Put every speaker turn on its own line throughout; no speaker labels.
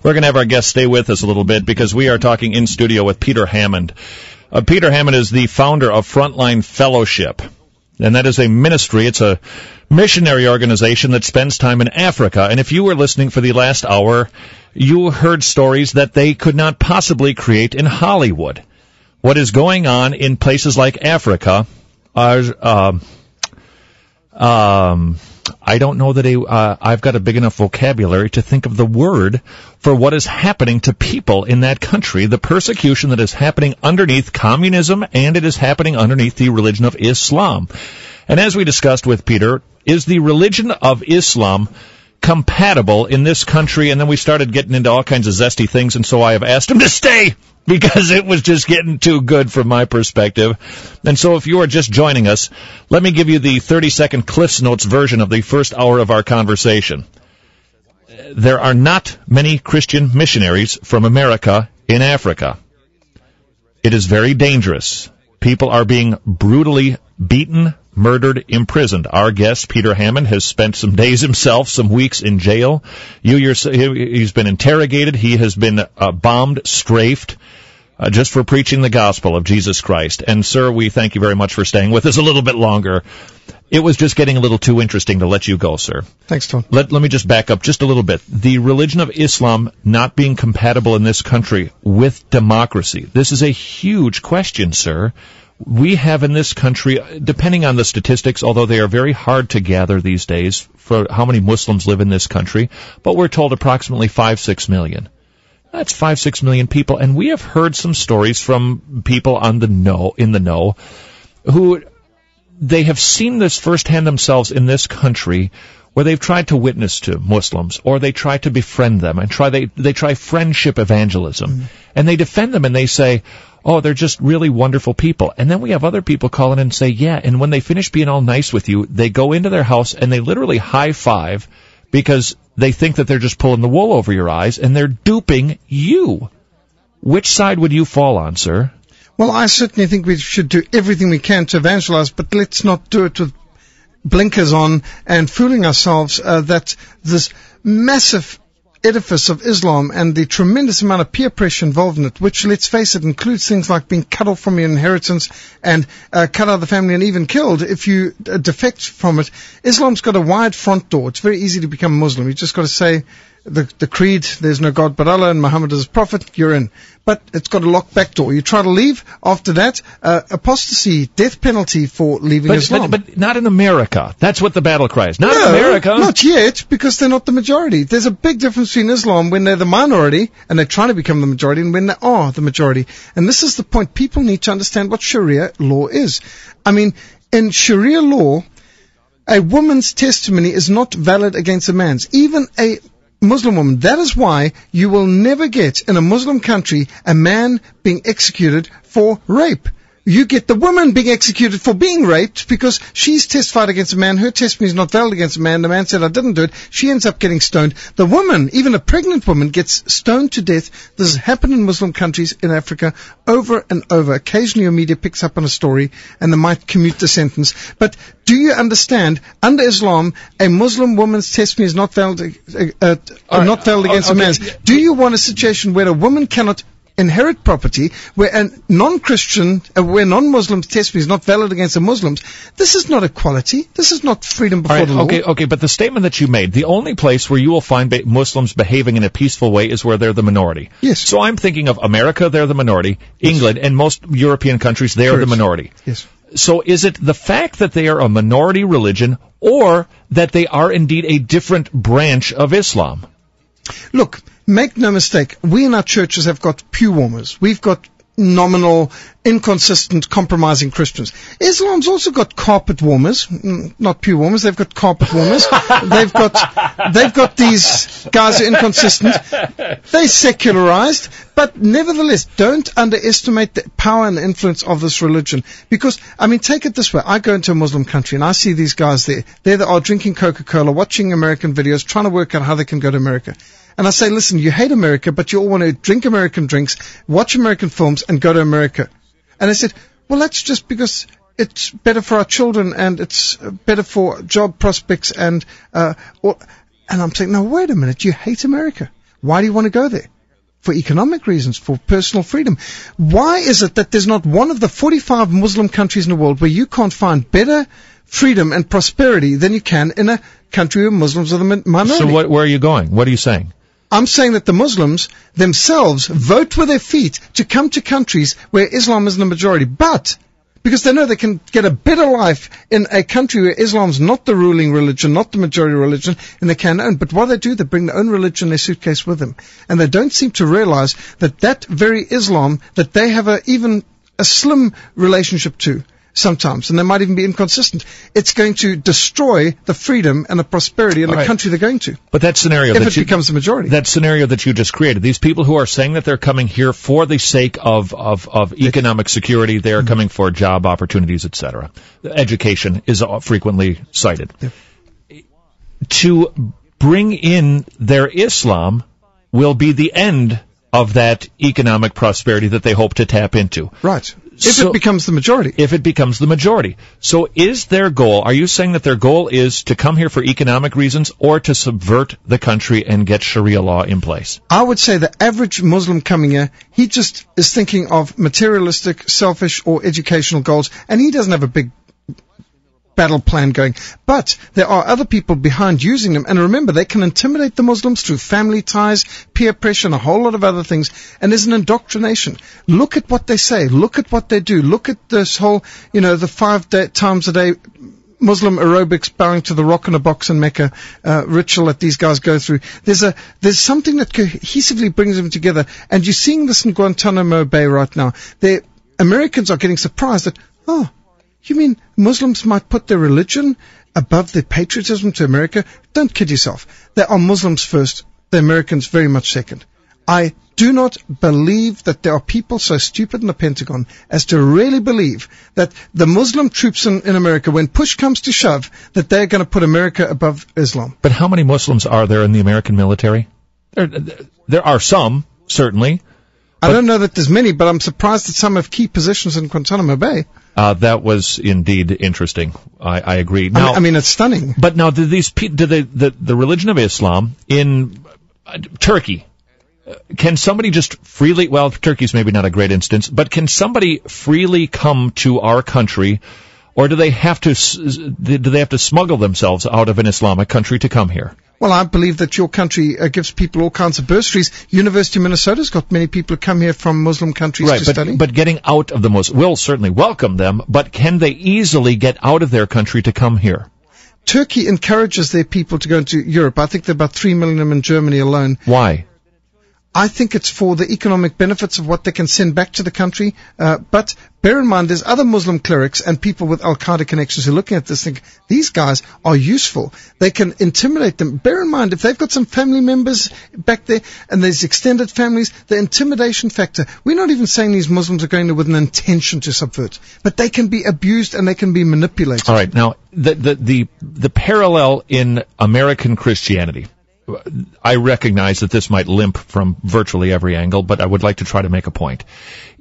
We're going to have our guest stay with us a little bit because we are talking in studio with Peter Hammond. Peter Hammond is the founder of Frontline Fellowship, and that is a ministry. It's a missionary organization that spends time in Africa. And if you were listening for the last hour, you heard stories that they could not possibly create in Hollywood. What is going on in places like Africa are... I don't know that I've got a big enough vocabulary to think of the word for what is happening to people in that country, the persecution that is happening underneath communism, and it is happening underneath the religion of Islam. And as we discussed with Peter, is the religion of Islam compatible in this country? And then we started getting into all kinds of zesty things, and so I have asked him to stay because it was just getting too good from my perspective. And so if you are just joining us, let me give you the 30-second Cliff's Notes version of the first hour of our conversation. There are not many Christian missionaries from America in Africa. It is very dangerous. People are being brutally beaten, murdered, imprisoned. Our guest, Peter Hammond, has spent some days himself, some weeks in jail. He's been interrogated. He has been bombed, strafed, just for preaching the gospel of Jesus Christ. And, sir, we thank you very much for staying with us a little bit longer. It was just getting a little too interesting to let you go, sir.
Thanks, Tom.
Let me just back up just a little bit. The religion of Islam not being compatible in this country with democracy. This is a huge question, sir. We have in this country, depending on the statistics, although they are very hard to gather these days for how many Muslims live in this country, but we're told approximately 5-6 million. That's 5-6 million people, and we have heard some stories from people in the know, who they have seen this firsthand themselves in this country, where they've tried to witness to Muslims, or they try to befriend them, and they try friendship evangelism, and they defend them, and they say, oh, they're just really wonderful people. And then we have other people call in and say, yeah, and when they finish being all nice with you, they go into their house and they literally high-five because they think that they're just pulling the wool over your eyes, and they're duping you. Which side would you fall on, sir?
Well, I certainly think we should do everything we can to evangelize, but let's not do it with blinkers on and fooling ourselves that this massive edifice of Islam and the tremendous amount of peer pressure involved in it, which, let's face it, includes things like being cut off from your inheritance and cut out of the family and even killed if you defect from it. Islam's got a wide front door. It's very easy to become a Muslim. You just got to say the creed, there's no God but Allah and Muhammad is a prophet, you're in. But it's got a locked back door. You try to leave after that, apostasy, death penalty for leaving Islam.
But not in America. That's what the battle cry is. Not in America.
Not yet, because they're not the majority. There's a big difference between Islam when they're the minority and they're trying to become the majority and when they are the majority. And this is the point. People need to understand what Sharia law is. I mean, in Sharia law, a woman's testimony is not valid against a man's. Even a Muslim woman. That is why you will never get in a Muslim country a man being executed for rape. You get the woman being executed for being raped because she's testified against a man. Her testimony is not valid against a man. The man said, I didn't do it. She ends up getting stoned. The woman, even a pregnant woman, gets stoned to death. This has happened in Muslim countries in Africa over and over. Occasionally your media picks up on a story and they might commute the sentence. But do you understand, under Islam, a Muslim woman's testimony is not valid, against a man's. Do you want a situation where a woman cannot inherit property, where a non-Christian, where non-Muslims' testimony is not valid against the Muslims? This is not equality. This is not freedom before the law.
Okay, but the statement that you made, the only place where you will find Muslims behaving in a peaceful way is where they're the minority.
Yes.
So I'm thinking of America, they're the minority. Yes. England, and most European countries, they are the minority.
Yes.
So is it the fact that they are a minority religion, or that they are indeed a different branch of Islam?
Look, make no mistake, we in our churches have got pew warmers. We've got nominal, inconsistent, compromising Christians. Islam's also got carpet warmers, not pew warmers. They've got carpet warmers. they've got these guys who are inconsistent. They're secularized, but nevertheless, don't underestimate the power and influence of this religion. Because, I mean, take it this way. I go into a Muslim country and I see these guys there. There they are drinking Coca-Cola, watching American videos, trying to work out how they can go to America. And I say, listen, you hate America, but you all want to drink American drinks, watch American films, and go to America. And I said, well, that's just because it's better for our children and it's better for job prospects and I'm saying, no, wait a minute, you hate America. Why do you want to go there? For economic reasons, for personal freedom. Why is it that there's not one of the 45 Muslim countries in the world where you can't find better freedom and prosperity than you can in a country where Muslims are the minority?
So where are you going? What are you saying?
I'm saying that the Muslims themselves vote with their feet to come to countries where Islam isn't the majority, but because they know they can get a better life in a country where Islam's not the ruling religion, not the majority religion, and they can own. But what they do, they bring their own religion in their suitcase with them. And they don't seem to realize that that very Islam that they have even a slim relationship to sometimes, and they might even be inconsistent, it's going to destroy the freedom and the prosperity in the country they're going to.
But that scenario,
if it becomes the majority.
That scenario that you just created, these people who are saying that they're coming here for the sake of economic security, they are coming for job opportunities, etc. Education is frequently cited. Yeah. To bring in their Islam will be the end of that economic prosperity that they hope to tap into.
Right. If it becomes the majority.
If it becomes the majority. So is their goal, are you saying that their goal is to come here for economic reasons or to subvert the country and get Sharia law in place?
I would say the average Muslim coming here, he just is thinking of materialistic, selfish, or educational goals, and he doesn't have a big battle plan going. But there are other people behind using them, and remember, they can intimidate the Muslims through family ties, peer pressure, and a whole lot of other things, and there's an indoctrination. Look at what they say. Look at what they do. Look at this whole, the 5 times a day Muslim aerobics, bowing to the rock in a box in Mecca ritual that these guys go through. There's something that cohesively brings them together, and you're seeing this in Guantanamo Bay right now. The Americans are getting surprised that, you mean Muslims might put their religion above their patriotism to America? Don't kid yourself. They are Muslims first, the Americans very much second. I do not believe that there are people so stupid in the Pentagon as to really believe that the Muslim troops in America, when push comes to shove, that they're going to put America above Islam.
But how many Muslims are there in the American military? There are some, certainly.
I don't know that there's many, but I'm surprised that some have key positions in Guantanamo Bay.
That was indeed interesting. I agree. Now,
I mean, it's stunning.
But now, do the religion of Islam in Turkey, can somebody just freely, well, Turkey's maybe not a great instance, but can somebody freely come to our country, or do they have to smuggle themselves out of an Islamic country to come here?
Well, I believe that your country gives people all kinds of bursaries. University of Minnesota's got many people who come here from Muslim countries to study.
But getting out of the Muslim, we'll certainly welcome them, but can they easily get out of their country to come here?
Turkey encourages their people to go into Europe. I think there are about 3 million of them in Germany alone.
Why?
I think it's for the economic benefits of what they can send back to the country. But bear in mind, there's other Muslim clerics and people with Al-Qaeda connections who are looking at this and think, these guys are useful. They can intimidate them. Bear in mind, if they've got some family members back there and there's extended families, the intimidation factor, we're not even saying these Muslims are going there with an intention to subvert, but they can be abused and they can be manipulated.
All right. Now, the parallel in American Christianity, I recognize that this might limp from virtually every angle, but I would like to try to make a point.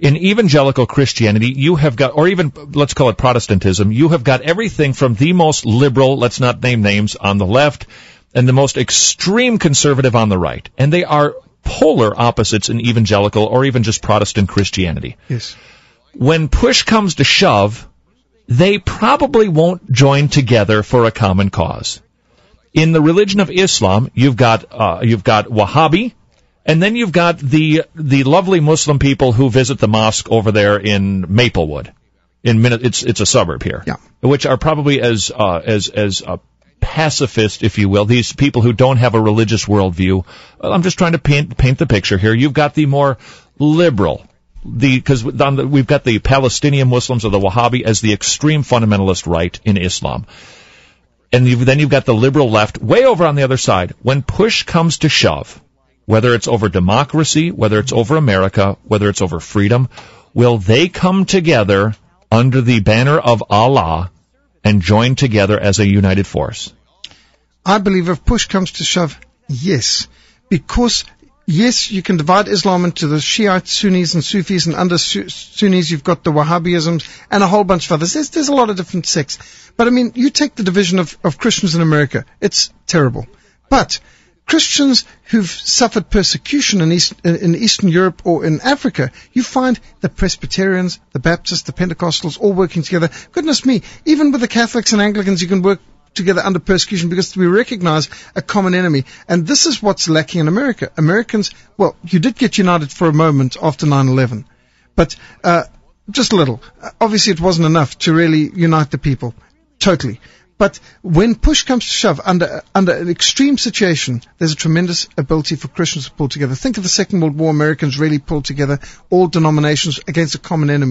In evangelical Christianity, you have got, or even, let's call it Protestantism, you have got everything from the most liberal, let's not name names, on the left, and the most extreme conservative on the right. And they are polar opposites in evangelical or even just Protestant Christianity.
Yes. When
push comes to shove, they probably won't join together for a common cause. In the religion of Islam, you've got Wahhabi, and then you've got the lovely Muslim people who visit the mosque over there in Maplewood. It's a suburb here,
yeah,
which are probably as pacifist, if you will. These people who don't have a religious worldview. I'm just trying to paint the picture here. You've got the more liberal, because we've got the Palestinian Muslims or the Wahhabi as the extreme fundamentalist right in Islam. And then you've got the liberal left way over on the other side. When push comes to shove, whether it's over democracy, whether it's over America, whether it's over freedom, will they come together under the banner of Allah and join together as a united force?
I believe if push comes to shove, yes. Because, yes, you can divide Islam into the Shiite Sunnis and Sufis, and under Sunnis you've got the Wahhabisms and a whole bunch of others. There's a lot of different sects. But, I mean, you take the division of Christians in America. It's terrible. But Christians who've suffered persecution in Eastern Europe or in Africa, you find the Presbyterians, the Baptists, the Pentecostals all working together. Goodness me, even with the Catholics and Anglicans, you can work together under persecution because we recognize a common enemy. And this is what's lacking in America. Americans, well, you did get united for a moment after 9/11, but just a little. Obviously, it wasn't enough to really unite the people totally. But when push comes to shove, under an extreme situation, there's a tremendous ability for Christians to pull together. Think of the Second World War. Americans really pulled together all denominations against a common enemy.